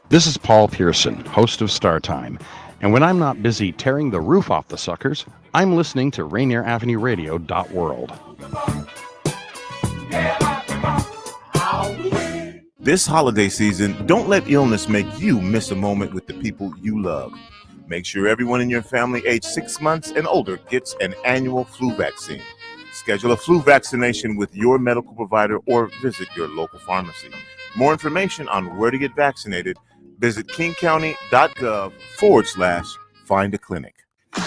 This is Paul Pearson, host of Star Time, and when I'm not busy tearing the roof off the suckers, I'm listening to Rainier Avenue Radio .world. This holiday season, don't let illness make you miss a moment with the people you love. Make sure everyone in your family age 6 months and older gets an annual flu vaccine. Schedule a flu vaccination with your medical provider or visit your local pharmacy. More information on where to get vaccinated, visit kingcounty.gov/find a clinic.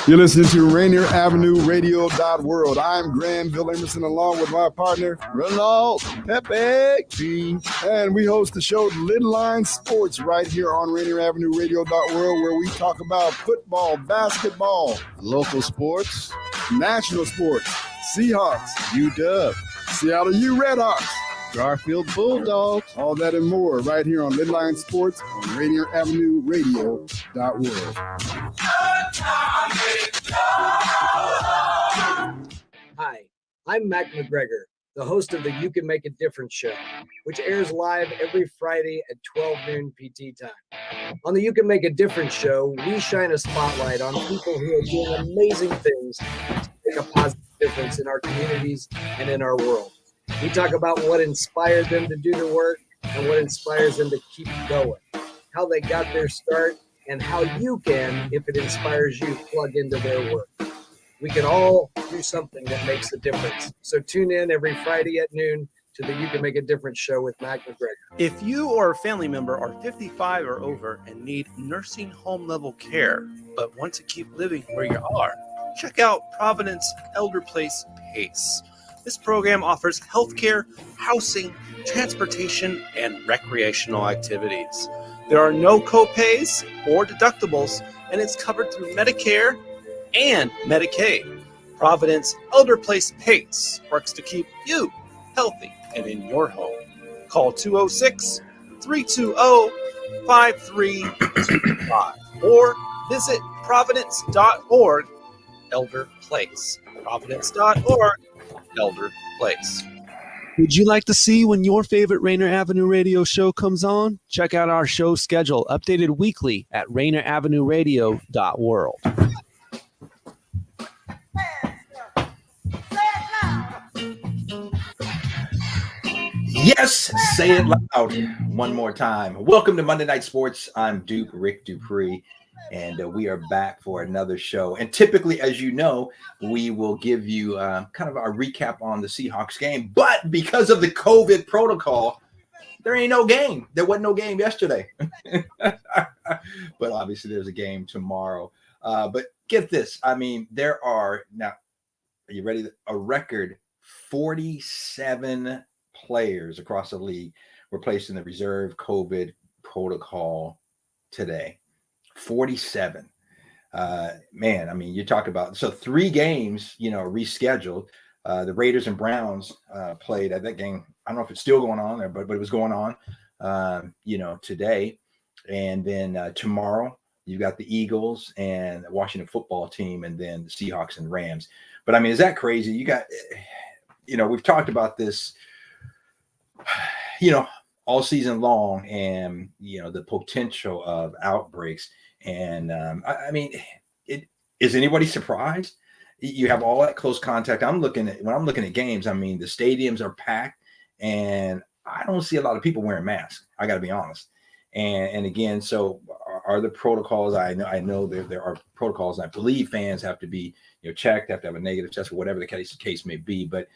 You're listening to Rainier Avenue Radio .world. I'm Granville Emerson along with my partner, Ronald Pepe. And we host the show Lid Line Sports right here on Rainier Avenue Radio .world, where we talk about football, basketball, local sports, national sports, Seahawks, UW, Seattle U Red Hawks, Garfield Bulldogs, all that and more right here on Midline Sports on Rainier Avenue Radio .world. Hi, I'm Mac McGregor, the host of the You Can Make a Difference show, which airs live every Friday at 12 noon PT time. On the You Can Make a Difference show, we shine a spotlight on people who are doing amazing things to make a positive difference in our communities and in our world. We talk about what inspired them to do the work and what inspires them to keep going, how they got their start, and how you can, if it inspires you, plug into their work. We can all do something that makes a difference. So tune in every Friday at noon to the You Can Make a Difference show with Mac McGregor. If you or a family member are 55 or over and need nursing home level care, but want to keep living where you are, check out Providence Elder Place PACE. This program offers healthcare, housing, transportation, and recreational activities. There are no co-pays or deductibles, and it's covered through Medicare and Medicaid. Providence Elder Place PACE works to keep you healthy and in your home. Call 206-320-5325 or visit providence.org Elder Place. Providence.org Elder Place. Would you like to see when your favorite Rainier Avenue Radio show comes on? Check out our show schedule, updated weekly at rainieravenue.radio.world. Yes, say it loud one more time. Welcome to Monday Night Sports. I'm Dupe, Rick DuPree, and we are back for another show. And typically, as you know, we will give you kind of our recap on the Seahawks game. But because of the COVID protocol, there ain't no game. There wasn't no game yesterday. But obviously, there's a game tomorrow. But get this. I mean, there are now, are you ready? A record 47 players across the league were placed in the reserve COVID protocol today. 47. Man, I mean, you talk about, so 3 games, rescheduled. The Raiders and Browns played at that game. I don't know if it's still going on there, but it was going on, today. And then tomorrow, you've got the Eagles and the Washington football team, and then the Seahawks and Rams. But I mean, is that crazy? You got, we've talked about this, all season long, and, the potential of outbreaks. And I mean, is anybody surprised? You have all that close contact. When I'm looking at games, I mean, the stadiums are packed, and I don't see a lot of people wearing masks. I got to be honest. And again, so are the protocols? I know there are protocols. And I believe fans have to be checked, have to have a negative test, or whatever the case may be. But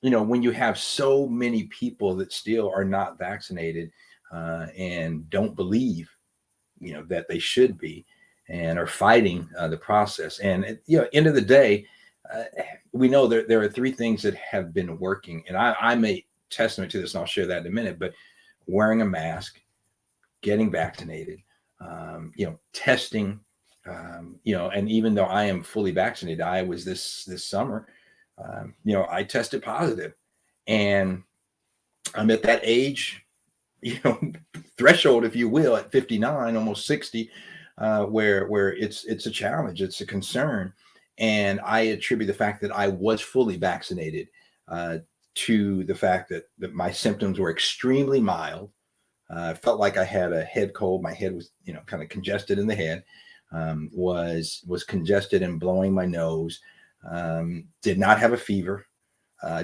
when you have so many people that still are not vaccinated and don't believe that they should be, and are fighting the process. And end of the day, we know there are 3 things that have been working, and I'm a testament to this, and I'll share that in a minute. But wearing a mask, getting vaccinated, testing, and even though I am fully vaccinated, I was this summer, I tested positive, and I'm at that age, threshold, if you will, at 59, almost 60, where it's a challenge, it's a concern. And I attribute the fact that I was fully vaccinated to the fact that my symptoms were extremely mild. I felt like I had a head cold. My head was, kind of congested in the head, was congested and blowing my nose. Did not have a fever.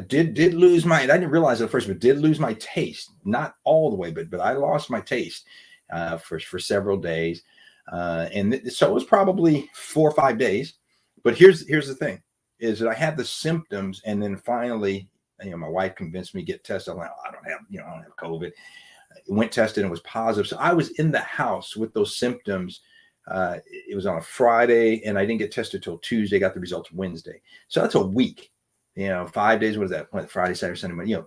Did lose I didn't realize it at first, but did lose my taste. Not all the way, but I lost my taste for several days. So it was probably 4 or 5 days. But here's the thing, is that I had the symptoms, and then finally, my wife convinced me to get tested. I'm like, I don't have COVID. Went tested and was positive. So I was in the house with those symptoms. It was on a Friday, and I didn't get tested till Tuesday. Got the results Wednesday. So that's a week. 5 days. What is that? Friday, Saturday, Sunday, Monday.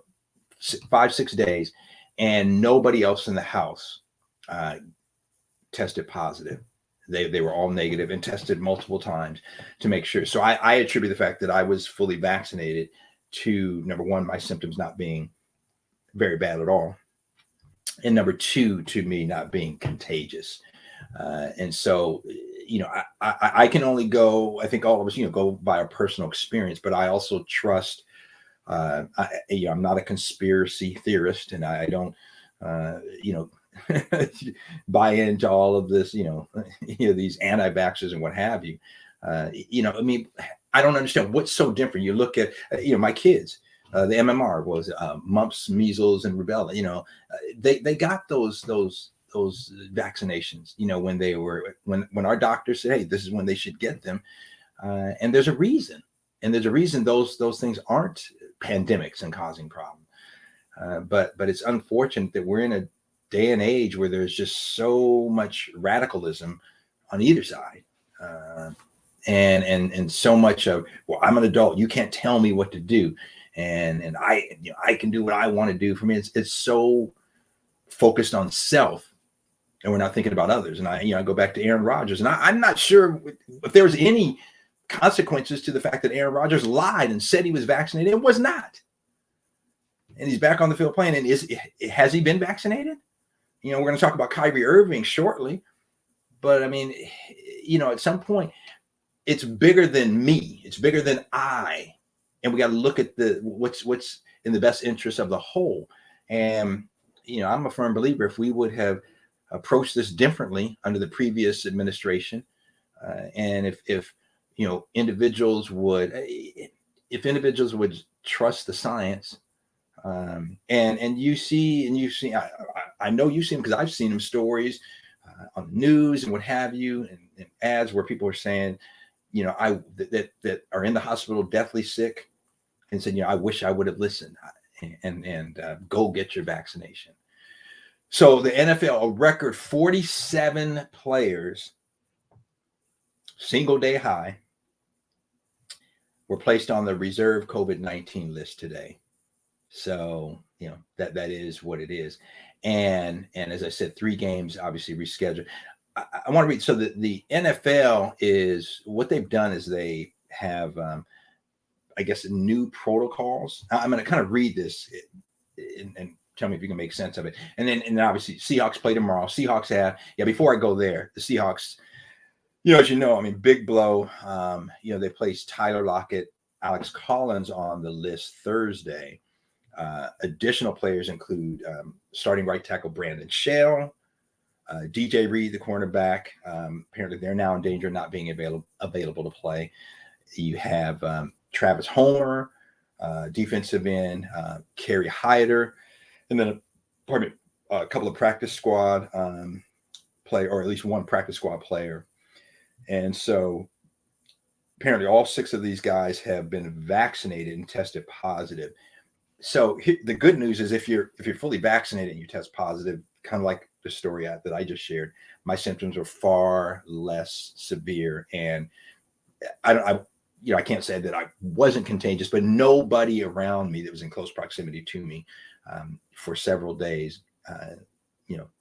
5-6 days, and nobody else in the house tested positive. They were all negative and tested multiple times to make sure. So I attribute the fact that I was fully vaccinated to, number one, my symptoms not being very bad at all, and number two, to me not being contagious. And so, I can only go, I think all of us, go by our personal experience, but I also trust, I'm not a conspiracy theorist, and I don't, buy into all of this, these anti-vaxxers and what have you. I don't understand what's so different. You look at, my kids, the MMR was mumps, measles, and rubella. They got those vaccinations, when our doctor said, hey, this is when they should get them. And there's a reason. And there's a reason those things aren't pandemics and causing problems. But it's unfortunate that we're in a day and age where there's just so much radicalism on either side. And so much of, well, I'm an adult, you can't tell me what to do. And I can do what I want to do. For me, it's so focused on self, and we're not thinking about others. And I go back to Aaron Rodgers, and I'm not sure if there was any consequences to the fact that Aaron Rodgers lied and said he was vaccinated. It was not. And he's back on the field playing. And has he been vaccinated? We're going to talk about Kyrie Irving shortly, but at some point, it's bigger than me. It's bigger than I, and we got to look at what's in the best interest of the whole. And I'm a firm believer, if we would have approached this differently under the previous administration, and if individuals would trust the science. And you see, I know you've seen them, because I've seen them stories on the news and what have you, and ads where people are saying, that are in the hospital deathly sick, and said, I wish I would have listened, and go get your vaccination. So the NFL, a record 47 players, single day high, were placed on the reserve COVID-19 list today. So, that is what it is. And as I said, 3 games obviously rescheduled. I want to read. So the NFL is, what they've done is they have, new protocols. I'm going to kind of read this and tell me if you can make sense of it. And then obviously Seahawks play tomorrow. Seahawks have, before I go there, the Seahawks, as big blow. They placed Tyler Lockett, Alex Collins on the list Thursday. Additional players include starting right tackle Brandon Shell, DJ Reed, the cornerback. Apparently, they're now in danger of not being available to play. You have Travis Homer, defensive end, Kerry Hyder, and then a couple of practice squad player, or at least one practice squad player. And so apparently all 6 of these guys have been vaccinated and tested positive. So the good news is, if you're fully vaccinated and you test positive, kind of like the story that I just shared, my symptoms are far less severe. And I can't say that I wasn't contagious, but nobody around me that was in close proximity to me for several days,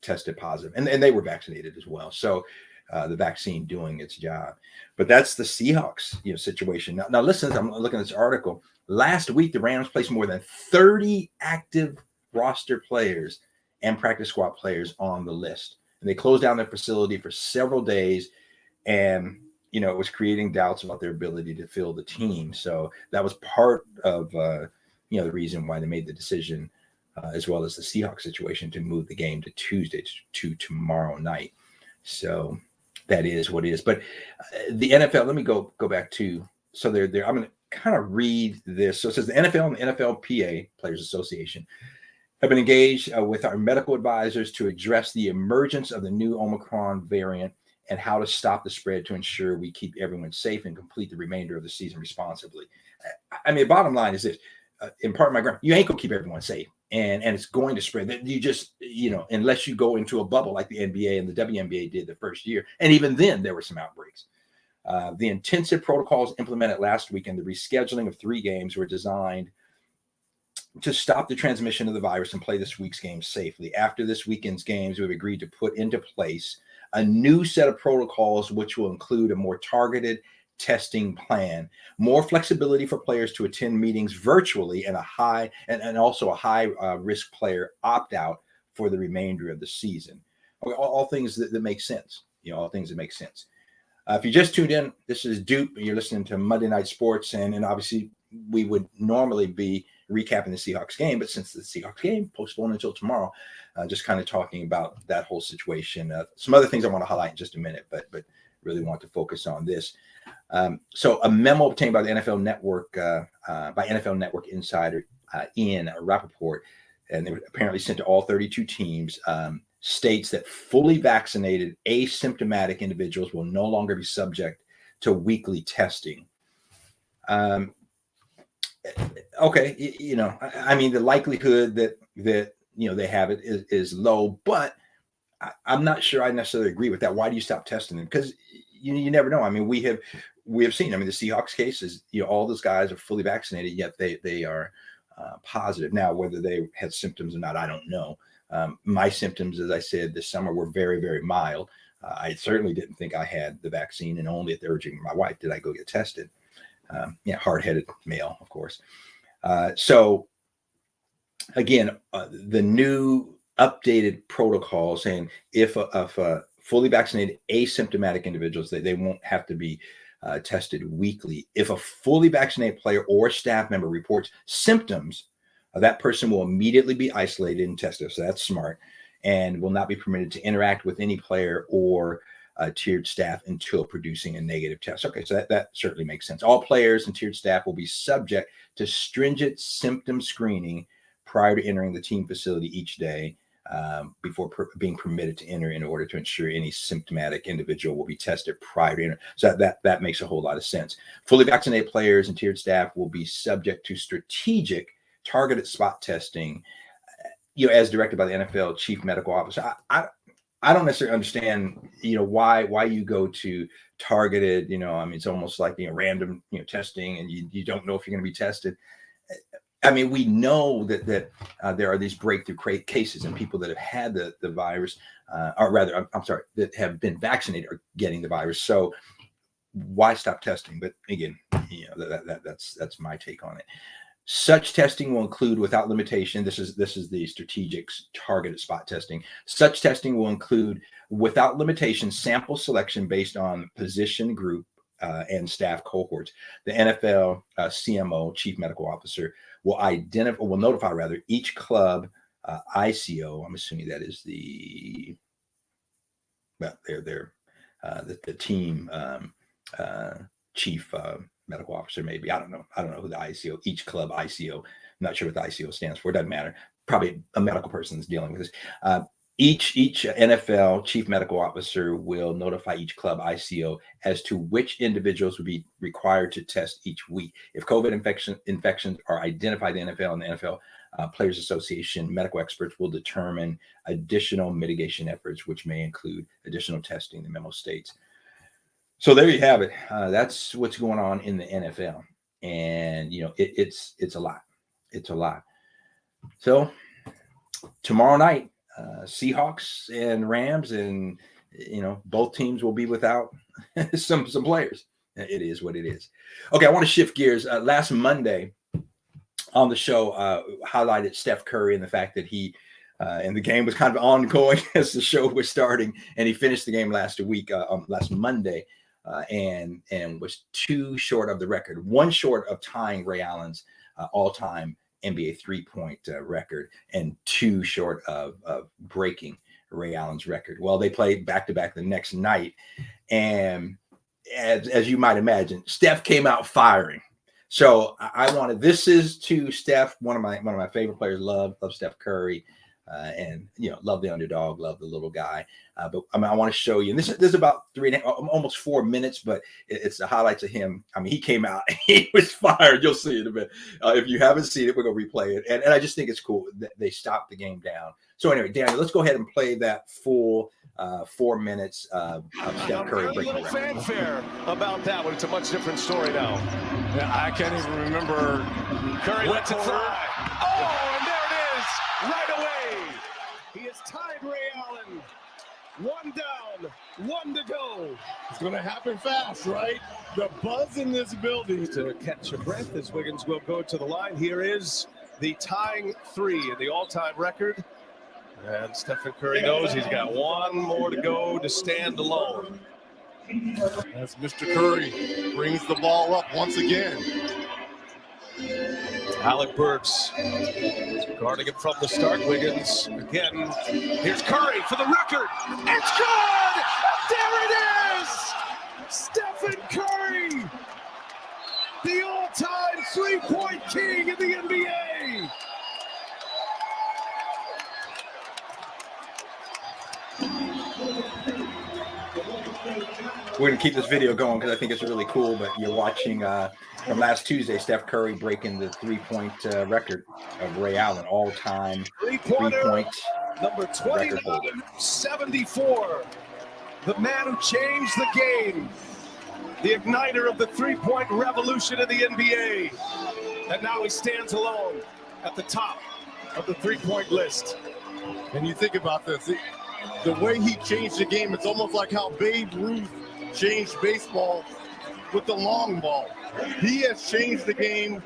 tested positive, and they were vaccinated as well. So the vaccine doing its job. But that's the Seahawks, situation. Now listen, I'm looking at this article. Last week, the Rams placed more than 30 active roster players and practice squad players on the list. And they closed down their facility for several days. And, it was creating doubts about their ability to fill the team. So that was part of, the reason why they made the decision, as well as the Seahawks situation, to move the game to Tuesday to tomorrow night. So that is what it is. But the NFL, let me go back to, so they're I'm going to kind of read this. So it says the NFL and the NFLPA, Players Association, have been engaged with our medical advisors to address the emergence of the new Omicron variant and how to stop the spread to ensure we keep everyone safe and complete the remainder of the season responsibly. I mean, bottom line is this, in part of my grant, you ain't going to keep everyone safe. And it's going to spread. You just, unless you go into a bubble like the NBA and the WNBA did the first year. And even then, there were some outbreaks. The intensive protocols implemented last week and the rescheduling of 3 games were designed to stop the transmission of the virus and play this week's games safely. After this weekend's games, we've agreed to put into place a new set of protocols, which will include a more targeted testing plan, more flexibility for players to attend meetings virtually, and also a high risk player opt out for the remainder of the season. All things that make sense. All things that make sense. If you just tuned in, this is Dupe. You're listening to Monday Night Sports, and obviously we would normally be recapping the Seahawks game, but since the Seahawks game postponed until tomorrow, just kind of talking about that whole situation. Some other things I want to highlight in just a minute, but really want to focus on this. So a memo obtained by the NFL Network, by NFL Network insider Ian Rappaport, and they were apparently sent to all 32 teams, states that fully vaccinated asymptomatic individuals will no longer be subject to weekly testing. Okay, I mean, the likelihood that they have it is low, but I'm not sure I necessarily agree with that. Why do you stop testing them? Because you never know. I mean, we have seen. I mean, the Seahawks case is all those guys are fully vaccinated, yet they are positive. Now, whether they had symptoms or not, I don't know. My symptoms, as I said, this summer were very, very mild. I certainly didn't think I had the vaccine, and only at the urging of my wife did I go get tested. Hard-headed male, of course. So again, the new updated protocol saying if fully vaccinated asymptomatic individuals, they won't have to be tested weekly. If a fully vaccinated player or staff member reports symptoms, that person will immediately be isolated and tested. So that's smart, and will not be permitted to interact with any player or tiered staff until producing a negative test. Okay, so that certainly makes sense. All players and tiered staff will be subject to stringent symptom screening prior to entering the team facility each day, before being permitted to enter, in order to ensure any symptomatic individual will be tested prior to enter. So that makes a whole lot of sense. Fully vaccinated players and tiered staff will be subject to strategic targeted spot testing, as directed by the NFL chief medical officer. I don't necessarily understand, why you go to targeted, I mean, it's almost like, random, testing, and you don't know if you're going to be tested. I mean, we know that there are these breakthrough cases, and people that have had the virus, or rather, I'm sorry, that have been vaccinated are getting the virus. So why stop testing? But again, that's my take on it. Such testing will include, without limitation, this is the strategic targeted spot testing. Such testing will include, without limitation, sample selection based on position group and staff cohorts. The NFL CMO, Chief Medical Officer, will notify each club ICO. I'm assuming that is the team chief medical officer, maybe. I don't know who the ICO, each club ICO. I'm not sure what the ICO stands for. It doesn't matter. Probably a medical person is dealing with this. Each NFL chief medical officer will notify each club ICO as to which individuals will be required to test each week. If COVID infections are identified in the NFL, and the NFL Players Association medical experts will determine additional mitigation efforts, which may include additional testing, the memo states. So there you have it. That's what's going on in the NFL, and it's a lot. It's a lot. So tomorrow night, Seahawks and Rams, and both teams will be without some players. It is what it is. Okay, I want to shift gears. Last Monday on the show, highlighted Steph Curry and the fact that he and the game was kind of ongoing as the show was starting, and he finished the game last Monday. And was 2 short of the record, 1 short of tying Ray Allen's all-time NBA 3-point record and 2 short of breaking Ray Allen's record. Well, they played back-to-back the next night. And as you might imagine, Steph came out firing. So this is to Steph, one of my favorite players. Love Steph Curry, and love the underdog, love the little guy. But I want to show you. And this is about almost 4 minutes, but it's the highlights of him. He came out, he was fired. You'll see it in a bit. If you haven't seen it, we're gonna replay it. And I just think it's cool that they stopped the game down. So anyway, Daniel, let's go ahead and play that full 4 minutes of Steph Curry breaking the record. Fanfare about that one. It's a much different story now. Yeah, I can't even remember. Curry lets it fly. Oh, and there it is, right away. He has tied Ray Allen. 1 down, 1 to go. It's going to happen fast, right? The buzz in this building. To catch your breath as Wiggins will go to the line. Here is the tying 3 in the all-time record. And Stephen Curry knows he's got 1 more to go to stand alone. As Mr. Curry brings the ball up once again. Alec Burks guarding him from the start. Wiggins again. Here's Curry for the record. It's good! There it is! Stephen Curry, the all-time 3-point king in the NBA. We're going to keep this video going because I think it's really cool, but you're watching from last Tuesday, Steph Curry breaking the 3-point record of Ray Allen, all-time 3-point number 2974. The man who changed the game, the igniter of the 3-point revolution in the NBA. And now he stands alone at the top of the 3-point list. And you think about this, the way he changed the game, it's almost like how Babe Ruth changed baseball with the long ball. He has changed the game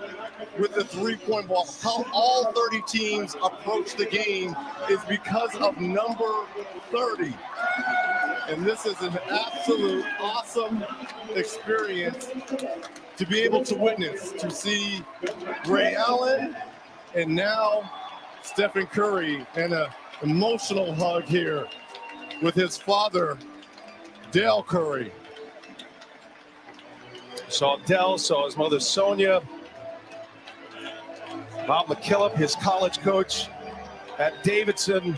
with the 3-point ball. How all 30 teams approach the game is because of number 30. And this is an absolute awesome experience to be able to witness, to see Ray Allen and now Stephen Curry, and an emotional hug here with his father, Dale Curry. Saw Dell, saw his mother Sonia. Bob McKillop, his college coach at Davidson,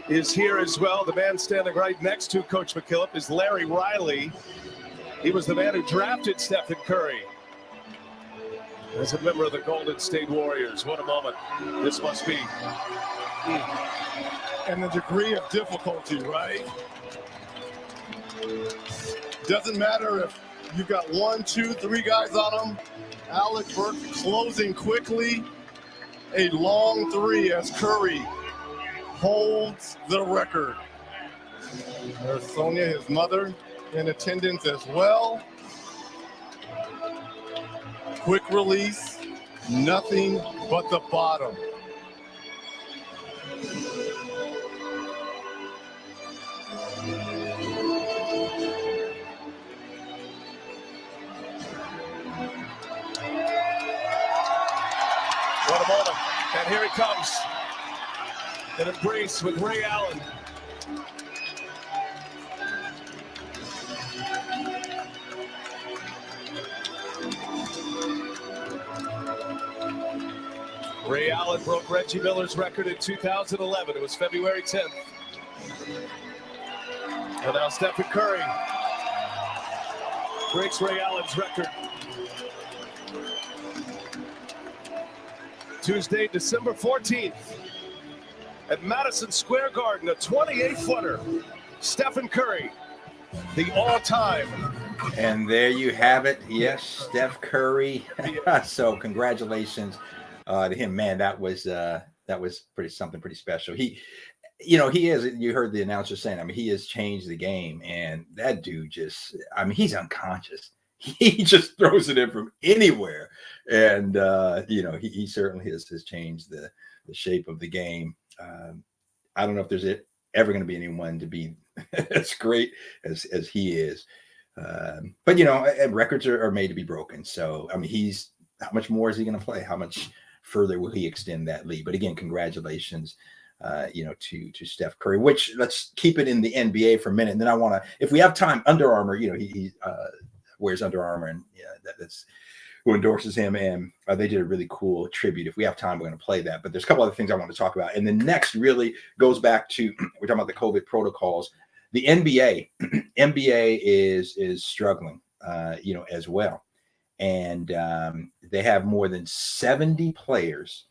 is here as well. The man standing right next to Coach McKillop is Larry Riley. He was the man who drafted Stephen Curry as a member of the Golden State Warriors. What a moment this must be. And the degree of difficulty, right? Doesn't matter if you've got 1, 2, 3 guys on him. Alec Burks closing quickly. A long 3 as Curry holds the record. There's Sonia, his mother, in attendance as well. Quick release, nothing but the bottom. What a moment. And here he comes. An embrace with Ray Allen. Ray Allen broke Reggie Miller's record in 2011. It was February 10th. And now Stephen Curry breaks Ray Allen's record. Tuesday, December 14th at Madison Square Garden, a 28-footer. Stephen Curry, the all-time. And there you have it. Yes, Steph Curry. So congratulations to him, man. That was something pretty special. He is. You heard the announcer saying, he has changed the game, and that dude he's unconscious. He just throws it in from anywhere, and he certainly has changed the shape of the game. I don't know if there's ever going to be anyone to be as great as he is, but records are made to be broken. So how much more is he going to play? How much further will he extend that lead. But again, congratulations, to Steph Curry, which let's keep it in the NBA for a minute. And then I want to, if we have time, Under Armour, he wears Under Armour, and that's who endorses him. And they did a really cool tribute. If we have time, we're going to play that. But there's a couple other things I want to talk about. And the next really goes back to, we're talking about the COVID protocols. The NBA is struggling, as well. And they have more than 70 players,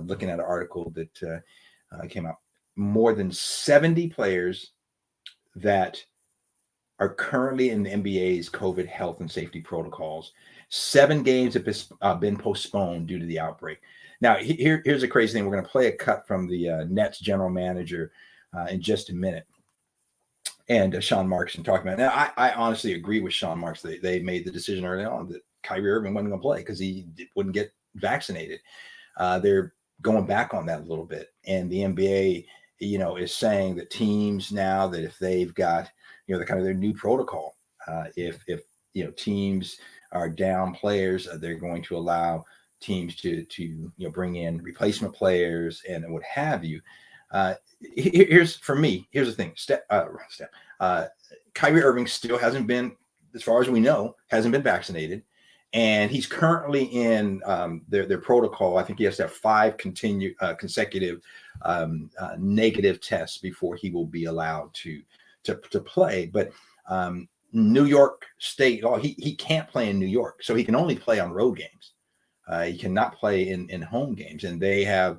looking at an article that came out, more than 70 players that are currently in the NBA's COVID health and safety protocols. 7 games have been postponed due to the outbreak. Now, here's a crazy thing. We're going to play a cut from the Nets general manager in just a minute. And Sean Marks talking about it. Now, I honestly agree with Sean Marks. They made the decision early on that Kyrie Irving wasn't going to play because he wouldn't get vaccinated. They're going back on that a little bit. And the NBA, is saying that teams now, that if they've got, the kind of their new protocol, if teams are down players, they're going to allow teams to bring in replacement players and what have you. Here's the thing. Kyrie Irving still hasn't been, as far as we know, hasn't been vaccinated. And he's currently in their protocol. I think he has to have 5 consecutive negative tests before he will be allowed to play. But New York State, he can't play in New York, so he can only play on road games. He cannot play in home games, and they have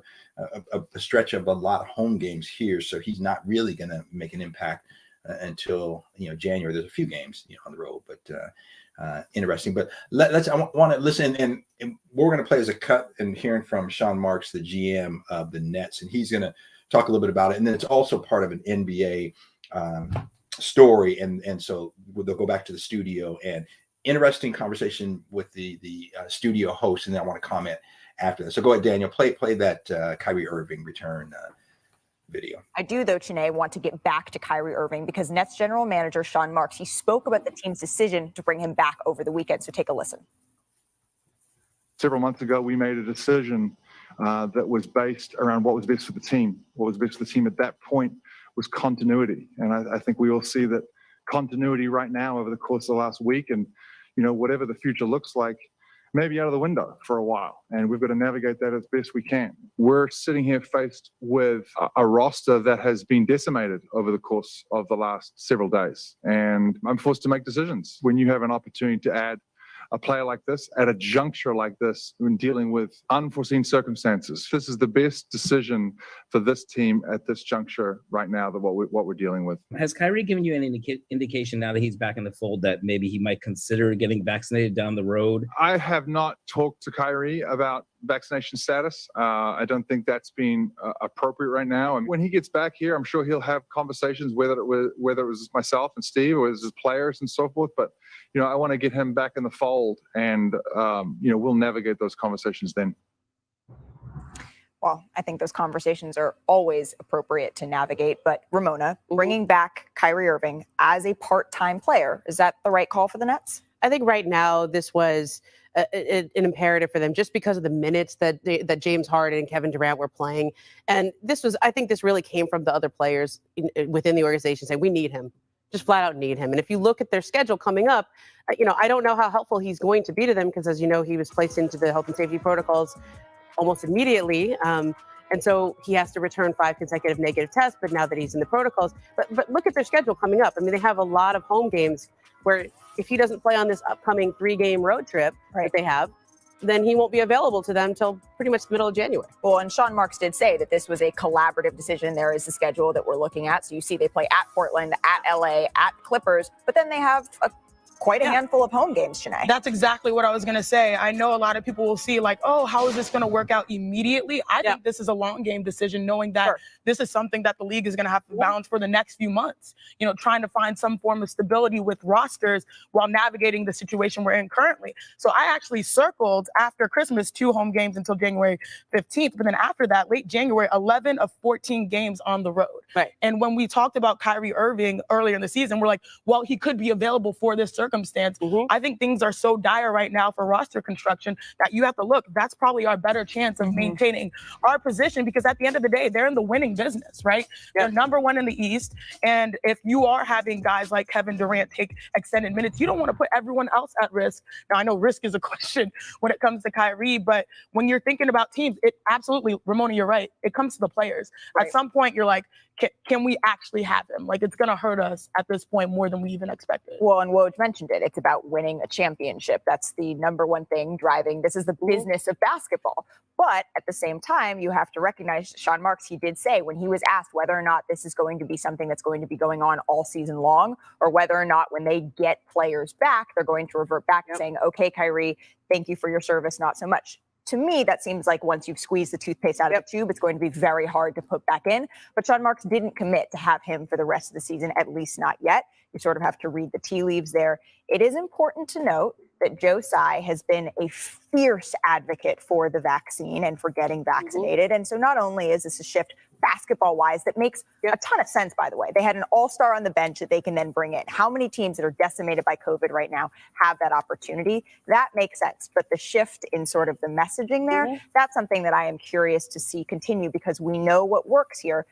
a stretch of a lot of home games here, so he's not really going to make an impact until January. There's a few games on the road, but interesting. But I want to listen, and we're going to play as a cut and hearing from Sean Marks, the GM of the Nets, and he's going to talk a little bit about it. And then it's also part of an NBA story, and so they'll go back to the studio, and interesting conversation with the studio host, and then I want to comment after that. So go ahead, Daniel, play that Kyrie Irving return video. I do, though, Chiney, want to get back to Kyrie Irving because Nets general manager Sean Marks, he spoke about the team's decision to bring him back over the weekend. So take a listen. Several months ago, we made a decision that was based around what was best for the team. What was best for the team at that point was continuity. And I think we all see that continuity right now over the course of the last week, and whatever the future looks like, maybe out of the window for a while. And we've got to navigate that as best we can. We're sitting here faced with a roster that has been decimated over the course of the last several days. And I'm forced to make decisions. When you have an opportunity to add a player like this at a juncture like this, when dealing with unforeseen circumstances, this is the best decision for this team at this juncture right now, that what we're dealing with. Has Kyrie given you any indication now that he's back in the fold that maybe he might consider getting vaccinated down the road? I have not talked to Kyrie about vaccination status. I don't think that's been appropriate right now. And when he gets back here, I'm sure he'll have conversations, whether it was myself and Steve or his players and so forth. But I want to get him back in the fold, and we'll navigate those conversations then. Well, I think those conversations are always appropriate to navigate. But Ramona, bringing back Kyrie Irving as a part-time player, is that the right call for the Nets? I think right now this was an imperative for them, just because of the minutes that James Harden and Kevin Durant were playing. And I think this really came from the other players within the organization saying, we need him. Just flat out need him. And if you look at their schedule coming up, I don't know how helpful he's going to be to them, because as you know, he was placed into the health and safety protocols almost immediately. And so he has to return 5 consecutive negative tests, but now that he's in the protocols, but look at their schedule coming up. I mean, they have a lot of home games where if he doesn't play on this upcoming 3-game road trip that they have, then he won't be available to them until pretty much the middle of January. Well, and Sean Marks did say that this was a collaborative decision. There is the schedule that we're looking at. So you see they play at Portland, at LA, at Clippers, but then they have quite a handful of home games, Shanae. That's exactly what I was going to say. I know a lot of people will see like, oh, how is this going to work out immediately? I think this is a long game decision, knowing that this is something that the league is going to have to balance for the next few months, trying to find some form of stability with rosters while navigating the situation we're in currently. So I actually circled after Christmas 2 home games until January 15th. But then after that, late January, 11 of 14 games on the road. Right. And when we talked about Kyrie Irving earlier in the season, we're like, well, he could be available for this circumstance. circumstance. I think things are so dire right now for roster construction that you have to look. That's probably our better chance of maintaining our position, because at the end of the day, they're in the winning business, right? They're number one in the East. And if you are having guys like Kevin Durant take extended minutes, you don't want to put everyone else at risk. Now, I know risk is a question when it comes to Kyrie, but when you're thinking about teams, it absolutely, Ramona, you're right. It comes to the players. At some point, you're like, can we actually have him? Like, it's going to hurt us at this point more than we even expected. Well, and Woj mentioned it. It's about winning a championship. That's the number one thing driving. This is the business of basketball. But at the same time, you have to recognize Sean Marks, he did say when he was asked whether or not this is going to be something that's going to be going on all season long, or whether or not when they get players back, they're going to revert back to saying, okay, Kyrie, thank you for your service, not so much. To me, that seems like once you've squeezed the toothpaste out of the tube, it's going to be very hard to put back in. But Sean Marks didn't commit to have him for the rest of the season, at least not yet. You sort of have to read the tea leaves there. It is important to note that Joe Tsai has been a fierce advocate for the vaccine and for getting vaccinated. And so not only is this a shift basketball-wise that makes a ton of sense, by the way. They had an all-star on the bench that they can then bring in. How many teams that are decimated by COVID right now have that opportunity? That makes sense. But the shift in sort of the messaging there, that's something that I am curious to see continue, because we know what works here,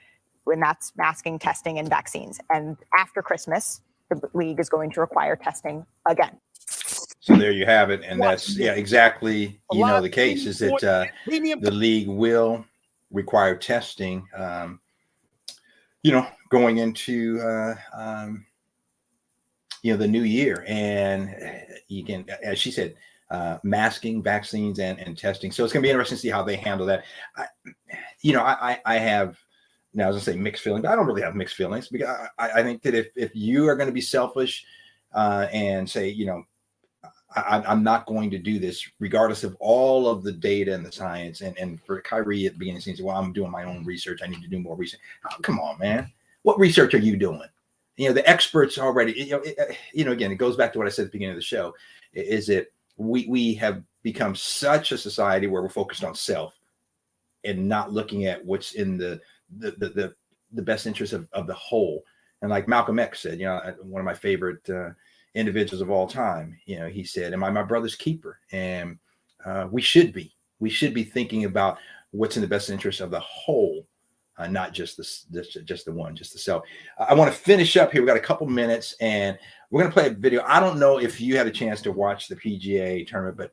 and that's masking, testing, and vaccines. And after Christmas, the league is going to require testing again. So there you have it. And that's exactly, the case is that the league will require testing, going into, the new year. And you can, as she said, masking, vaccines, and testing. So it's going to be interesting to see how they handle that. I have, now I was going to say mixed feelings, but I don't really have mixed feelings, because I think that if you are going to be selfish and say, I'm not going to do this, regardless of all of the data and the science. And for Kyrie at the beginning of the season, well, I'm doing my own research. I need to do more research. Oh, come on, man. What research are you doing? The experts already, again, it goes back to what I said at the beginning of the show, is that we have become such a society where we're focused on self and not looking at what's in the best interest of the whole. And like Malcolm X said, one of my favorite individuals of all time, he said, am I my brother's keeper? And we should be thinking about what's in the best interest of the whole, not just the one, just the self. I want to finish up here. We got a couple minutes and we're going to play a video. I don't know if you had a chance to watch the PGA tournament, but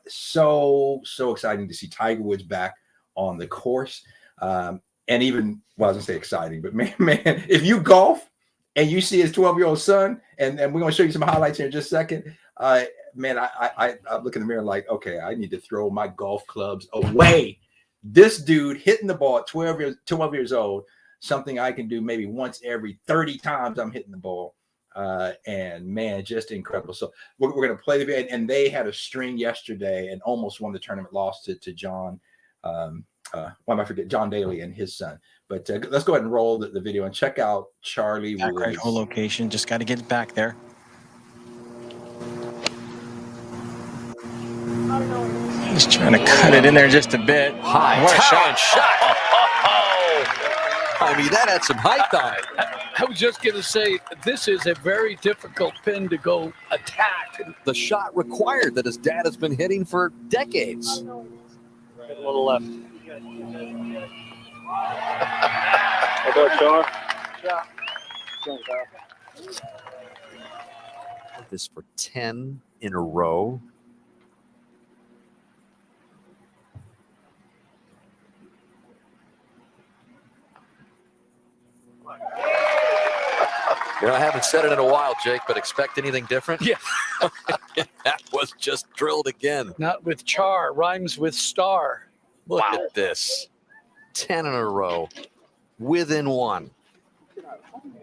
so exciting to see Tiger Woods back on the course. And even, well, I was going to say exciting, but man, if you golf and you see his 12-year-old son, and we're going to show you some highlights here in just a second, man, I look in the mirror like, okay, I need to throw my golf clubs away. This dude hitting the ball at 12 years old, something I can do maybe once every 30 times I'm hitting the ball. And man, just incredible. So we're going to play the video. And they had a string yesterday and almost won the tournament, lost it to John. John Daly and his son. But let's go ahead and roll the video and check out Charlie Woods. Great whole location. Just got to get it back there. He's trying to cut it in there just a bit. High talent shot. I mean, that had some height on it. I was just going to say, this is a very difficult pin to go attack. The shot required that his dad has been hitting for decades. A little left. This for 10 in a row. I haven't said it in a while, Jake, but expect anything different? Yeah. That was just drilled again. Not with char, rhymes with star. Look at this. 10 in a row. Within one.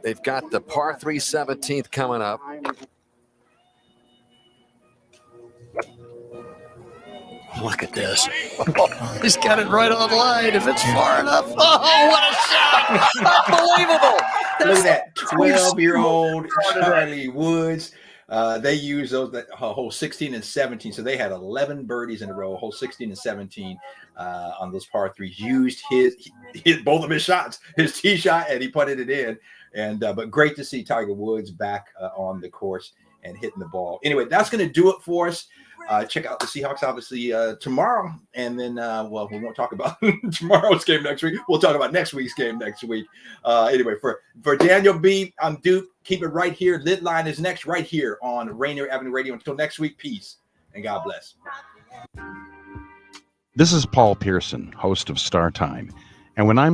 They've got the par 3 17th coming up. Look at this. He's got it right on the line if it's far enough. Oh, what a shot. Unbelievable. Look at that 12-year-old Charlie Woods. They used that hole 16 and 17. So they had 11 birdies in a row, hole 16 and 17 on those par threes. Used both of his shots, his tee shot, and he putted it in. And but great to see Tiger Woods back on the course. and hitting the ball. Anyway, that's going to do it for us. Check out the Seahawks, obviously, tomorrow. And then, well, we won't talk about tomorrow's game next week. We'll talk about next week's game next week. Anyway, for Daniel B., I'm Dupe. Keep it right here. Lidline is next right here on Rainier Avenue Radio. Until next week, peace and God bless. This is Paul Pearson, host of Star Time. And when I'm